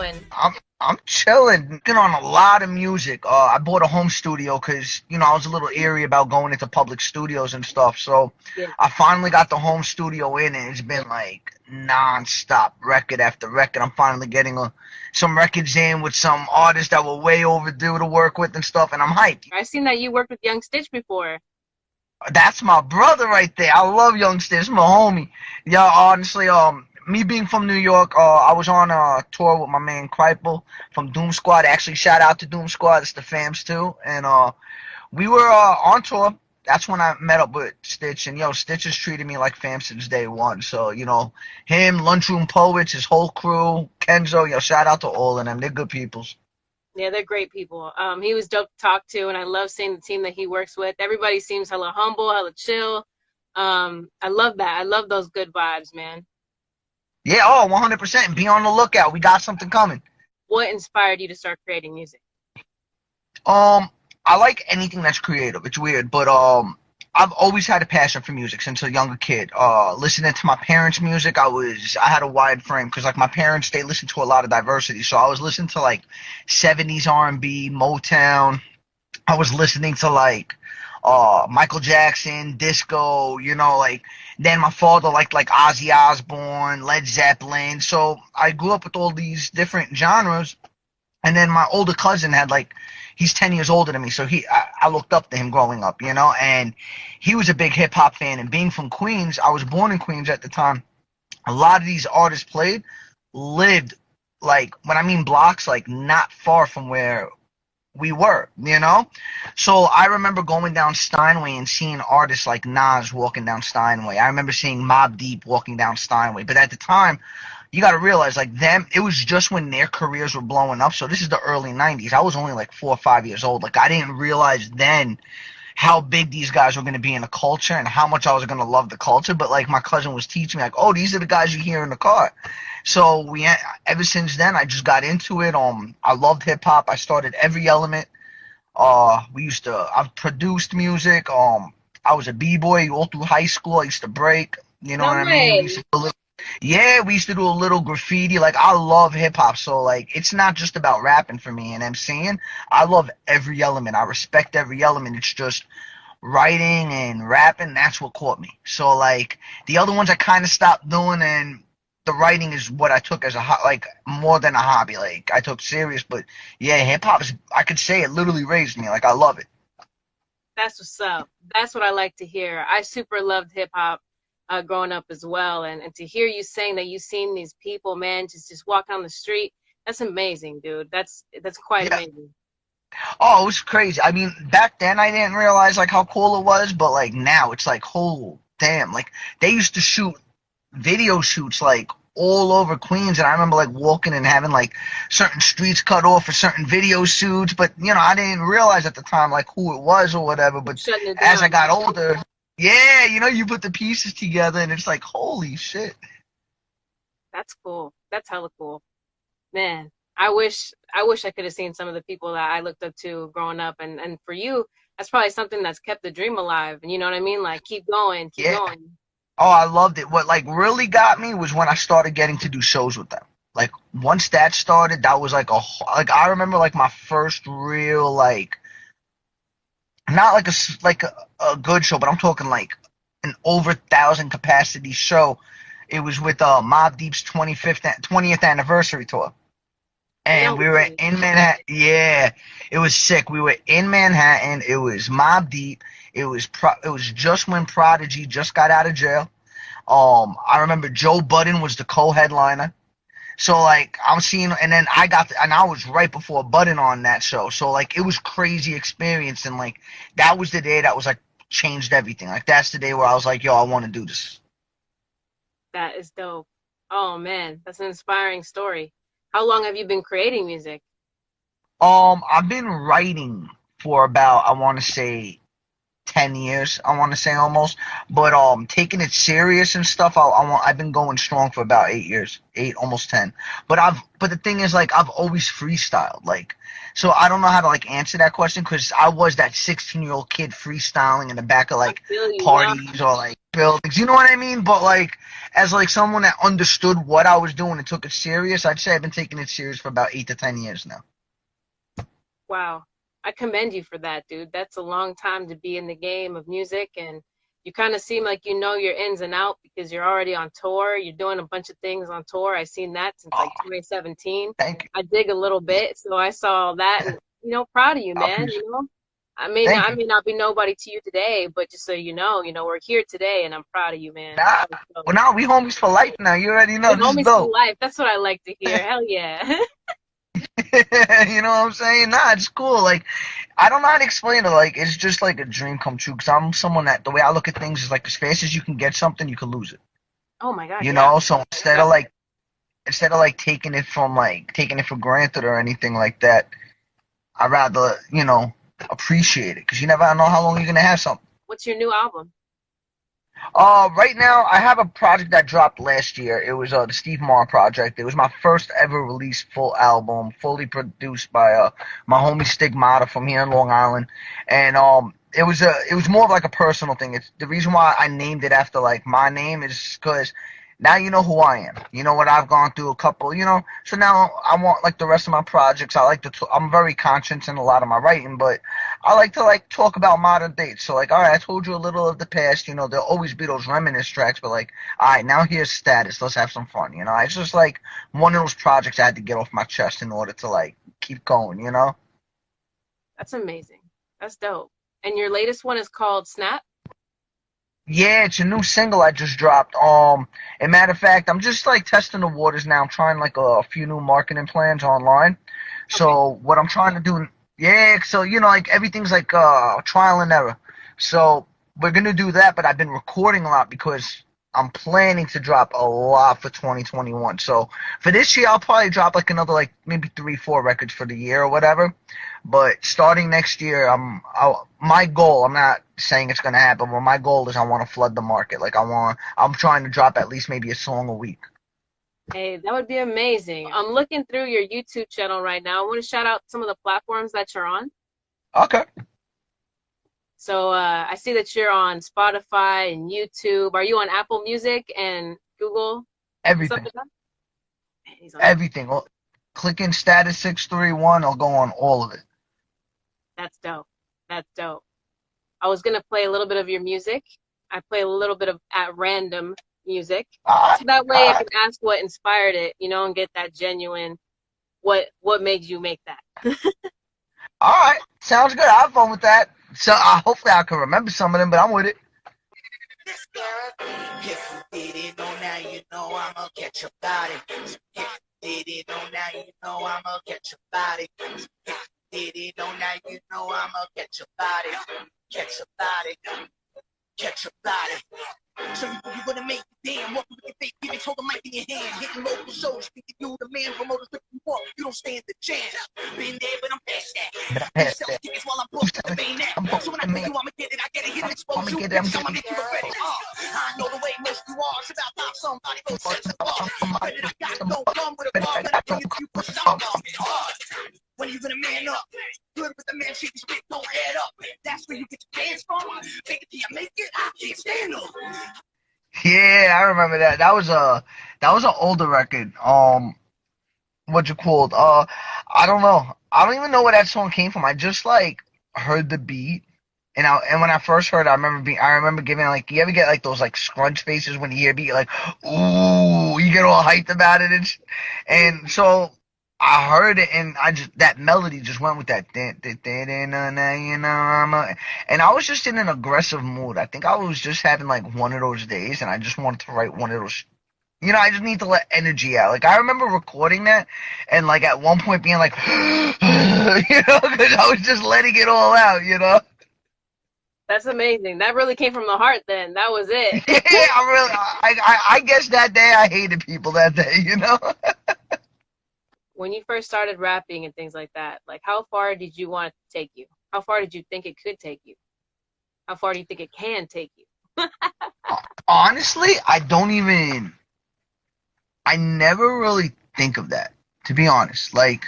doing? I'm chilling, working on a lot of music. I bought a home studio because I was a little eerie about going into public studios and stuff. So Yeah. I finally got the home studio in, and it's been like non-stop record after record. I'm finally getting some records in with some artists that were way overdue to work with and stuff, and I'm hyped. I've seen that you worked with Young Stitch before. That's my brother right there. I love Youngster. It's my homie. Yeah, honestly, me being from New York, I was on a tour with my man Kripel from Doom Squad. Actually, shout out to Doom Squad. It's the fams too. And we were on tour. That's when I met up with Stitch. And Stitch has treated me like fam since day one. So him, Lunchroom Poets, his whole crew, Kenzo. Shout out to all of them. They're good peoples. Yeah, they're great people. He was dope to talk to, and I love seeing the team that he works with. Everybody seems hella humble, hella chill. I love that. I love those good vibes, man. Yeah, oh, 100%. Be on the lookout. We got something coming. What inspired you to start creating music? Um, I like anything that's creative. It's weird, but I've always had a passion for music since a younger kid. Listening to my parents' music, I had a wide frame because like my parents, they listened to a lot of diversity. So I was listening to like 70s R&B, Motown. I was listening to like Michael Jackson, disco, like then my father liked like Ozzy Osbourne, Led Zeppelin. So I grew up with all these different genres, and then my older cousin had like he's 10 years older than me, so I looked up to him growing up, and he was a big hip hop fan. And being from Queens, I was born in Queens at the time. A lot of these artists lived like when I mean blocks, like not far from where we were. So I remember going down Steinway and seeing artists like Nas walking down Steinway. I remember seeing Mobb Deep walking down Steinway. But at the time, you got to realize, like, them, it was just when their careers were blowing up. So this is the early 90s. I was only like 4 or 5 years old. Like, I didn't realize then how big these guys were going to be in the culture and how much I was going to love the culture. But, like, my cousin was teaching me, like, oh, these are the guys you hear in the car. So ever since then, I just got into it. I loved hip hop. I started every element. I've produced music. I was a b-boy all through high school. I used to break. You know No what I mean? way. Yeah, we used to do a little graffiti. Like, I love hip hop, so like it's not just about rapping for me and MCing. I love every element. I respect every element. It's just writing and rapping, that's what caught me. So like the other ones I kind of stopped doing, and the writing is what I took as like more than a hobby. Like I took serious, but yeah, hip hop is, I could say it literally raised me. Like I love it. That's what's up. That's what I like to hear. I super loved hip hop growing up as well, and to hear you saying that you've seen these people, man, just walk on the street. That's amazing, dude. That's quite Yeah. amazing. Oh, it was crazy. I mean, back then I didn't realize like how cool it was, but like now it's like, oh damn! Like they used to shoot video shoots like all over Queens, and I remember like walking and having like certain streets cut off for certain video shoots, but I didn't realize at the time like who it was or whatever. But Shutting it as I down. got older, yeah, you put the pieces together and it's like holy shit. That's cool. That's hella cool. Man, I wish I could have seen some of the people that I looked up to growing up, and for you, that's probably something that's kept the dream alive. And you know what I mean? Like keep going, keep Yeah. going. Oh, I loved it. What like really got me was when I started getting to do shows with them. Like once that started, that was like like I remember like my first real like not like a good show, but I'm talking like an over 1,000 capacity show. It was with Mobb Deep's 20th anniversary tour, and No we were way. in Manhattan. Yeah, it was sick. We were in Manhattan. It was Mobb Deep. It was just when Prodigy just got out of jail. I remember Joe Budden was the co-headliner. So like I'm seeing, and then and I was right before Budden on that show. So like it was crazy experience, and like that was the day that was like changed everything. Like that's the day where I was like, yo, I want to do this. That is dope. Oh man, that's an inspiring story. How long have you been creating music? I've been writing for about I want to say 10 years, I want to say almost, but taking it serious and stuff, I've been going strong for about 8 years, almost 10. But the thing is, like, I've always freestyled, like, so I don't know how to like answer that question because I was that 16-year-old kid freestyling in the back of I like feel you, nah. parties or like buildings, you know what I mean? But like as like someone that understood what I was doing and took it serious, I'd say I've been taking it serious for about 8 to 10 years now. Wow. I commend you for that, dude. That's a long time to be in the game of music, and you kind of seem like you know your ins and out because you're already on tour. You're doing a bunch of things on tour. I've seen that since like Oh, 2017. thank you. I dig a little bit, so I saw that and proud of you, I man, appreciate. I Thank you. may not be nobody to you today, but just so we're here today and I'm proud of you, man. Nah, That was dope. well now we homies for life now. You already know We this is homies for dope. life. That's what I like to hear. Hell yeah. You know what I'm saying? Nah, it's cool. Like, I don't know how to explain it. Like, it's just like a dream come true. Because I'm someone that the way I look at things is like as fast as you can get something, you can lose it. Oh my God, You yeah. know? So instead of like taking it for granted or anything like that, I rather appreciate it because you never know how long you're gonna have something. What's your new album? Right now I have a project that dropped last year. It was the Steve Marr project. It was my first ever released full album, fully produced by my homie Stigmata from here in Long Island, and it was more of like a personal thing. It's the reason why I named it after like my name is because now you know who I am. You know what I've gone through a couple, So now I want like the rest of my projects. I like to. I'm very conscious in a lot of my writing, but I like to like talk about modern dates. So like, all right, I told you a little of the past. There'll always be those reminisce tracks, but like, all right, now here's Status. Let's have some fun. It's just like one of those projects I had to get off my chest in order to like keep going. That's amazing. That's dope. And your latest one is called Snap? Yeah, it's a new single I just dropped. And matter of fact, I'm just like testing the waters now. I'm trying like a few new marketing plans online. Okay. So what I'm trying to do, yeah. So like everything's like trial and error. So we're gonna do that, but I've been recording a lot because I'm planning to drop a lot for 2021. So for this year, I'll probably drop like another like maybe 3, 4 records for the year or whatever. But starting next year, my goal. I'm not saying it's gonna happen, but my goal is I want to flood the market. Like I'm trying to drop at least maybe a song a week. Hey, that would be amazing. I'm looking through your YouTube channel right now. I want to shout out some of the platforms that you're on. Okay, So I see that you're on Spotify and YouTube. Are you on Apple Music and Google and stuff everything, like that? Man, he's on everything. everything. Well, click in Status631. I'll go on all of it. That's dope. That's dope. I was gonna play a little bit of your music. I play a little bit of at random music. All right, So that way I all can ask what inspired it, and get that genuine what made you make that. right. Sounds good. I have fun with that. So hopefully I can remember some of them, but I'm with it. If you didn't know now, you know I'ma catch your body. If you didn't know now, you know I'ma catch your body. If you didn't know now, you know I'ma catch your body. Catch your body. Catch your body. So you gonna make it damn. Walk with your face, give it, hold the mic in your hand. Hitting local shows, thinking you the man. Promoters look you walk, you don't stand the chance. Been there, but I'm past But I that. You passed sell that. tickets while I'm You booked with the tell me main act. I'm booked So with when I the tell man. you I'ma get it, I get it. Hit and I'ma expose you. get it. I'm Bitch, I'ma getting make you ready. I know the way most you are. It's about time somebody goes sets apart. Credit I got don't come with a bar. When I bring it to you, push it out hard. When you gonna man up? Good with the man, shake his spit, don't add up. That's where you get your dance from. Make it till you make it. I can't stand them. Yeah, I remember that. That was an older record. What you called? I don't know. I don't even know where that song came from. I just like heard the beat, and when I first heard it, I remember giving like, you ever get like those like scrunch faces when you hear a beat, like, ooh, you get all hyped about it, and so I heard it, and that melody just went with that, and I was just in an aggressive mood. I think I was just having like one of those days, and I just wanted to write one of those. I just need to let energy out. Like I remember recording that, and like at one point being like, because I was just letting it all out. That's amazing. That really came from the heart then. That was it. Yeah, I guess that day I hated people that day. When you first started rapping and things like that, like how far did you want it to take you? How far did you think it could take you? How far do you think it can take you? Honestly, I never really think of that, to be honest. Like,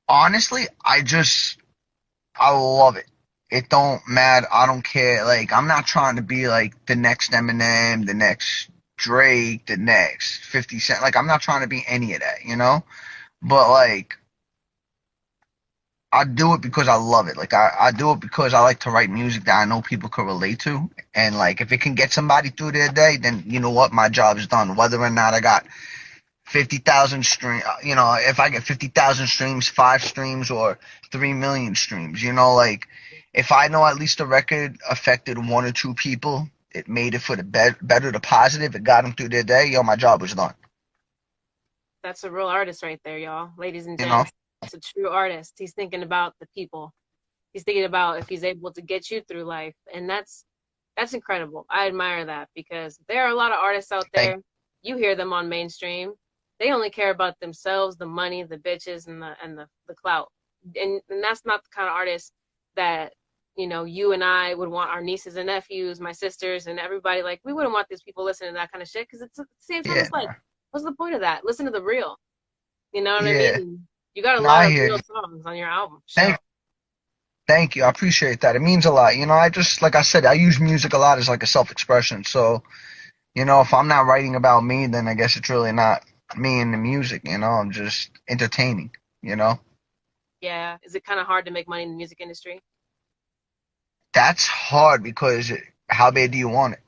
honestly, I love it. It don't matter. I don't care. Like, I'm not trying to be like the next Eminem, the next. Drake the next, 50 Cent. Like I'm not trying to be any of that, you know. But like I do it because I love it. Like I do it because I like to write music that I know people could relate to. And like if it can get somebody through their day, then you know what, my job is done. Whether or not I got 50,000 stream, you know, if I get 50,000 streams, 5 streams, or 3 million streams, you know, like if I know at least the record affected 1 or 2 people, it made it for the better, the positive, it got them through their day. Yo, my job was done. That's a real artist right there, y'all. Ladies and You know, gents. It's a true artist. He's thinking about the people. He's thinking about if he's able to get you through life. And that's incredible. I admire that because there are a lot of artists out like there. You hear them on mainstream. They only care about themselves, the money, the bitches, and the clout. And that's not the kind of artist that, you and I would want our nieces and nephews, my sisters, and everybody. Like, we wouldn't want these people listening to that kind of shit because it's at the same time, yeah, it's like, what's the point of that? Listen to the real. You know what I yeah. mean? You got a No, lot I of hear real you. songs on your album. So, Thank Thank you. I appreciate that. It means a lot. You know, I just, like I said, I use music a lot as like a self-expression. So, you know, if I'm not writing about me, then I guess it's really not me and the music, you know, I'm just entertaining, you know? yeah. Is it kind of hard to make money in the music industry? That's hard because how bad do you want it?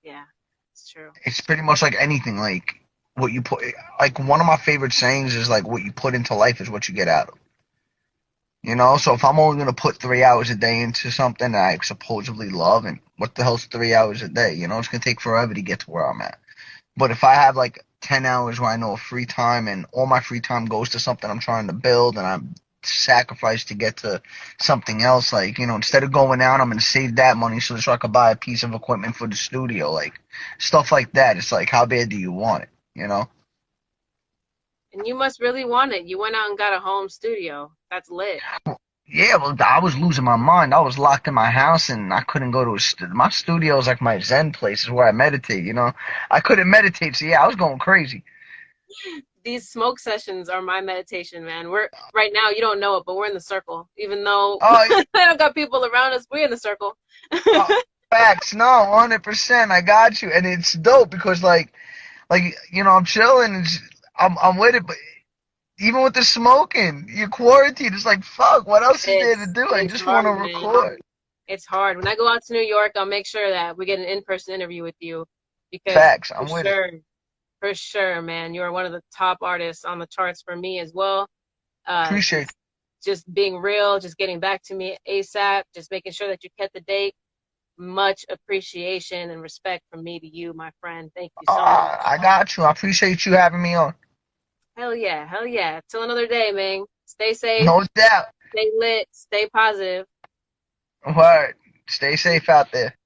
Yeah, it's true. It's pretty much like anything, like what you put, like one of my favorite sayings is like what you put into life is what you get out of. You know, so if I'm only gonna put 3 hours a day into something that I supposedly love, and what the hell's 3 hours a day? You know, it's gonna take forever to get to where I'm at. But if I have like 10 hours where I know free time and all my free time goes to something I'm trying to build and I'm sacrificed to get to something else, like, you know, instead of going out, I'm going to save that money so I could buy a piece of equipment for the studio, like stuff like that. It's like, how bad do you want it? You know? And you must really want it. You went out and got a home studio. That's lit. Yeah, well, I was losing my mind. I was locked in my house and I couldn't go to my studio is like my Zen place, is where I meditate, you know? I couldn't meditate, so yeah, I was going crazy. These smoke sessions are my meditation, man. We're right now, you don't know it, but we're in the circle. Even though Oh, I don't got people around us, we're in the circle. oh, facts, no, 100%. I got you, and it's dope because like you know, I'm chilling. I'm with it, but even with the smoking, you're quarantined. It's like fuck. What else is there to do? I It's just want hard, to man. record. It's hard. When I go out to New York, I'll make sure that we get an in-person interview with you because Facts. for I'm with it. sure, for sure, man, you are one of the top artists on the charts for me as well. Uh, Appreciate. just just being real, just getting back to me ASAP, just making sure that you kept the date. Much appreciation and respect from me to you, my friend. Thank you so much. I got you. I appreciate you having me on. Hell yeah, hell yeah. Till another day, man. Stay safe, No doubt. stay lit, stay positive. Word. Stay safe out there.